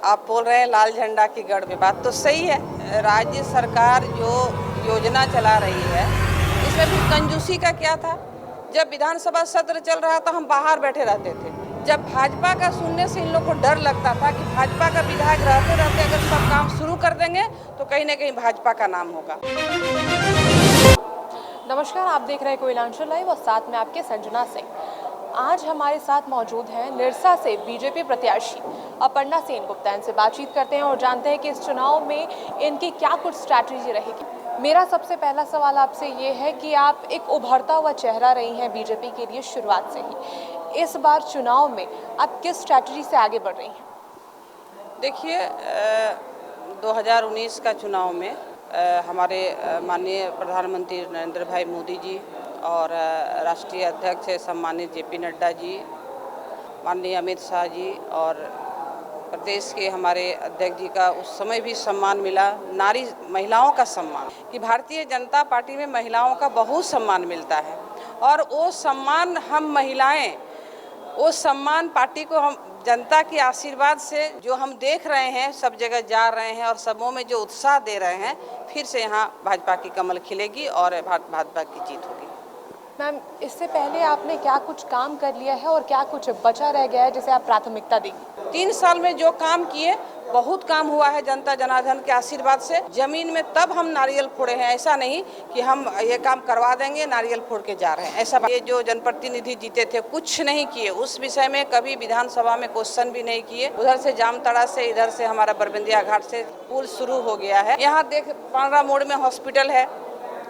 आप बोल रहे हैं लाल झंडा की गढ़ में, बात तो सही है। राज्य सरकार जो योजना चला रही है इसमें भी कंजूसी का क्या था। जब विधानसभा सत्र चल रहा था हम बाहर बैठे रहते थे। जब भाजपा का सुनने से इन लोग को डर लगता था कि भाजपा का विधायक रहते रहते अगर सब काम शुरू कर देंगे तो कहीं ना कहीं भाजपा का नाम होगा। नमस्कार, आप देख रहे हैं कोयलांचल लाइव और साथ में आपके संजना सिंह। आज हमारे साथ मौजूद हैं निरसा से बीजेपी प्रत्याशी अपर्णा सेन गुप्ता। इनसे बातचीत करते हैं और जानते हैं कि इस चुनाव में इनकी क्या कुछ स्ट्रैटेजी रहेगी। मेरा सबसे पहला सवाल आपसे ये है कि आप एक उभरता हुआ चेहरा रही हैं बीजेपी के लिए शुरुआत से ही। इस बार चुनाव में आप किस स्ट्रैटेजी से आगे बढ़ रही हैं? देखिए, 2019 का चुनाव में हमारे माननीय प्रधानमंत्री नरेंद्र भाई मोदी जी और राष्ट्रीय अध्यक्ष सम्मानित जेपी नड्डा जी, माननीय अमित शाह जी और प्रदेश के हमारे अध्यक्ष जी का उस समय भी सम्मान मिला, नारी महिलाओं का सम्मान, कि भारतीय जनता पार्टी में महिलाओं का बहुत सम्मान मिलता है। और वो सम्मान हम महिलाएं, वो सम्मान पार्टी को हम जनता के आशीर्वाद से जो हम देख रहे हैं, सब जगह जा रहे हैं और सबों में जो उत्साह दे रहे हैं, फिर से यहाँ भाजपा की कमल खिलेगी और भाजपा की जीत होगी। मैम, इससे पहले आपने क्या कुछ काम कर लिया है और क्या कुछ बचा रह गया है जिसे आप प्राथमिकता देंगी? 3 साल में जो काम किए, बहुत काम हुआ है जनता जनार्दन के आशीर्वाद से। जमीन में तब हम नारियल फोड़े हैं, ऐसा नहीं कि हम ये काम करवा देंगे नारियल फोड़ के जा रहे हैं, ऐसा। ये जो जनप्रतिनिधि जीते थे कुछ नहीं किए, उस विषय में कभी विधानसभा में क्वेश्चन भी नहीं किए। उधर से जामताड़ा से, इधर से हमारा बरबंदिया घाट से पुल शुरू हो गया है। यहाँ देख पांडरा मोड़ में हॉस्पिटल है,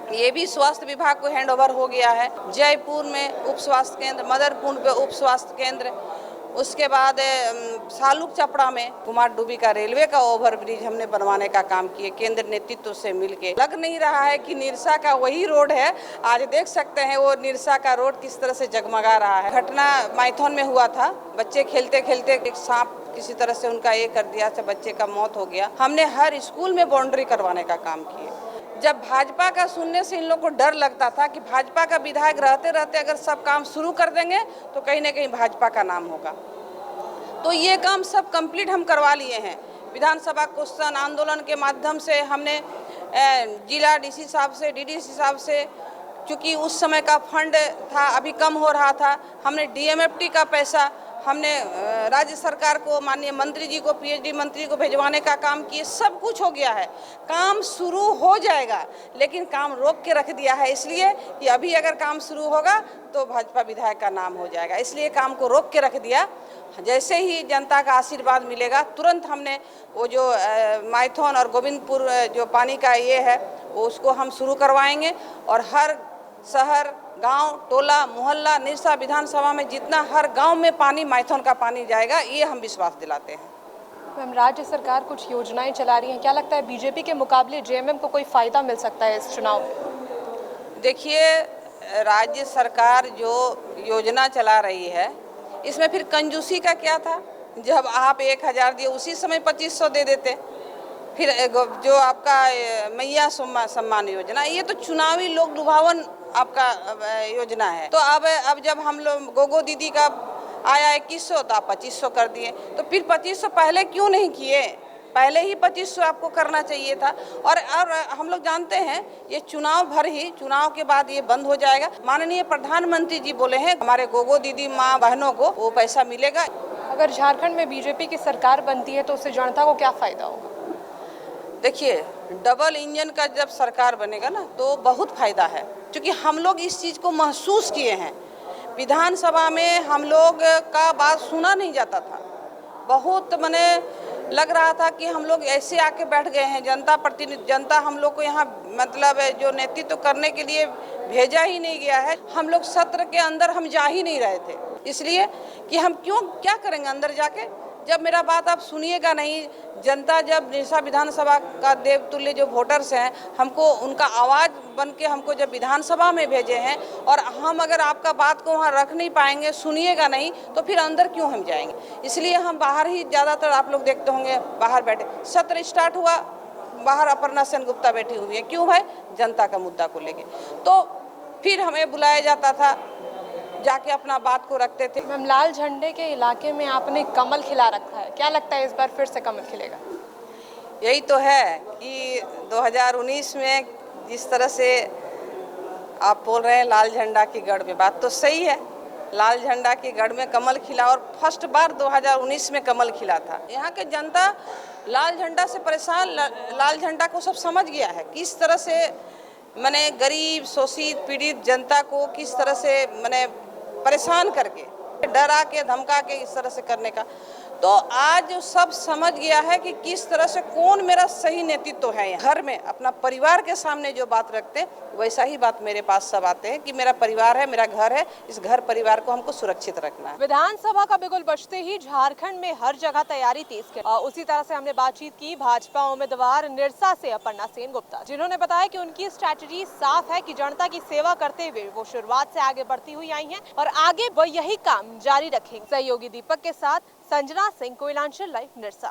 ये भी स्वास्थ्य विभाग को हैंडओवर हो गया है। जयपुर में उप स्वास्थ्य केंद्र, मदरपुर पे उप स्वास्थ्य केंद्र, उसके बाद सालुक चपड़ा में कुमार डूबी का रेलवे का ओवरब्रिज हमने बनवाने का काम किए केंद्र नेतृत्व से मिलके। लग नहीं रहा है कि निरसा का वही रोड है। आज देख सकते हैं वो निरसा का रोड किस तरह से जगमगा रहा है। घटना मैथन में हुआ था, बच्चे खेलते खेलते एक सांप किसी तरह से उनका ये कर दिया था, बच्चे का मौत हो गया। हमने हर स्कूल में बाउंड्री करवाने का काम किए। जब भाजपा का सुनने से इन लोग को डर लगता था कि भाजपा का विधायक रहते रहते अगर सब काम शुरू कर देंगे तो कहीं ना कहीं भाजपा का नाम होगा, तो ये काम सब कंप्लीट हम करवा लिए हैं। विधानसभा क्वेश्चन आंदोलन के माध्यम से हमने जिला डीसी साहब से, डीडीसी साहब से, चूँकि उस समय का फंड था अभी कम हो रहा था, हमने डीएमएफटी का पैसा हमने राज्य सरकार को, माननीय मंत्री जी को, पीएचडी मंत्री को भिजवाने का काम किए। सब कुछ हो गया है, काम शुरू हो जाएगा, लेकिन काम रोक के रख दिया है इसलिए कि अभी अगर काम शुरू होगा तो भाजपा विधायक का नाम हो जाएगा, इसलिए काम को रोक के रख दिया। जैसे ही जनता का आशीर्वाद मिलेगा तुरंत हमने वो जो मैथन और गोविंदपुर जो पानी का ये है उसको हम शुरू करवाएंगे और हर शहर, गांव, टोला, मोहल्ला, निरसा विधानसभा में जितना हर गांव में पानी, मैथन का पानी जाएगा, ये हम विश्वास दिलाते हैं। मैम, राज्य सरकार कुछ योजनाएं चला रही हैं, क्या लगता है बीजेपी के मुकाबले जेएमएम को कोई फायदा मिल सकता है इस चुनाव में? देखिए, राज्य सरकार जो योजना चला रही है इसमें फिर कंजूसी का क्या था। जब आप 1000 दिए उसी समय 2500 दे देते। फिर जो आपका मैया सम्मान योजना, ये तो चुनावी लोक लुभावन आपका योजना है। तो अब जब हम लोग गोगो दीदी का आया 2100 तो आप 2500 कर दिए, तो फिर 2500 पहले क्यों नहीं किए? पहले ही 2500 आपको करना चाहिए था। और हम लोग जानते हैं ये चुनाव भर ही, चुनाव के बाद ये बंद हो जाएगा। माननीय प्रधानमंत्री जी बोले हैं हमारे गोगो दीदी माँ बहनों को वो पैसा मिलेगा। अगर झारखंड में बीजेपी की सरकार बनती है तो उससे जनता को क्या फायदा होगा? देखिए, डबल इंजन का जब सरकार बनेगा ना तो बहुत फायदा है, क्योंकि हम लोग इस चीज़ को महसूस किए हैं। विधानसभा में हम लोग का बात सुना नहीं जाता था, बहुत मैंने लग रहा था कि हम लोग ऐसे आके बैठ गए हैं। जनता हम लोग को यहाँ मतलब जो नेतृत्व करने के लिए भेजा ही नहीं गया है। हम लोग सत्र के अंदर हम जा ही नहीं रहे थे, इसलिए कि हम क्या करेंगे अंदर जाके, जब मेरा बात आप सुनिएगा नहीं। जनता जब निरसा विधानसभा का देवतुल्य जो वोटर्स हैं, हमको उनका आवाज़ बन के हमको जब विधानसभा में भेजे हैं और हम अगर आपका बात को वहाँ रख नहीं पाएंगे, सुनिएगा नहीं, तो फिर अंदर क्यों हम जाएंगे। इसलिए हम बाहर ही ज़्यादातर आप लोग देखते होंगे बाहर बैठे। सत्र स्टार्ट हुआ, बाहर अपर्णा सेन गुप्ता बैठी हुई है, क्यों भाई? जनता का मुद्दा को लेके। तो फिर हमें बुलाया जाता था जाके अपना बात को रखते थे। मैम, लाल झंडे के इलाके में आपने कमल खिला रखा है, क्या लगता है इस बार फिर से कमल खिलेगा? यही तो है कि 2019 में जिस तरह से आप बोल रहे हैं लाल झंडा की गढ़ में, बात तो सही है, लाल झंडा की गढ़ में कमल खिला और फर्स्ट बार 2019 में कमल खिला था। यहाँ के जनता लाल झंडा से परेशान, लाल झंडा को सब समझ गया है किस तरह से मैंने गरीब शोषित पीड़ित जनता को किस तरह से मैंने परेशान करके डरा के धमका के इस तरह से करने का, तो आज सब समझ गया है कि किस तरह से कौन मेरा सही नेतृत्व है। घर में अपना परिवार के सामने जो बात रखते हैं वैसा ही बात मेरे पास सब आते हैं कि मेरा परिवार है, मेरा घर है, इस घर परिवार को हमको सुरक्षित रखना है। विधानसभा का बिगुल बजते ही झारखंड में हर जगह तैयारी तेज कर, उसी तरह से हमने बातचीत की भाजपा उम्मीदवार निरसा से अपर्णा सेनगुप्ता, जिन्होंने बताया कि उनकी स्ट्रैटेजी साफ है कि जनता की सेवा करते हुए वो शुरुआत से आगे बढ़ती हुई आई हैं और आगे वो यही काम जारी रखेंगे। सहयोगी दीपक के साथ संजना सिंह, कोयलांचल लाइव, निरसा।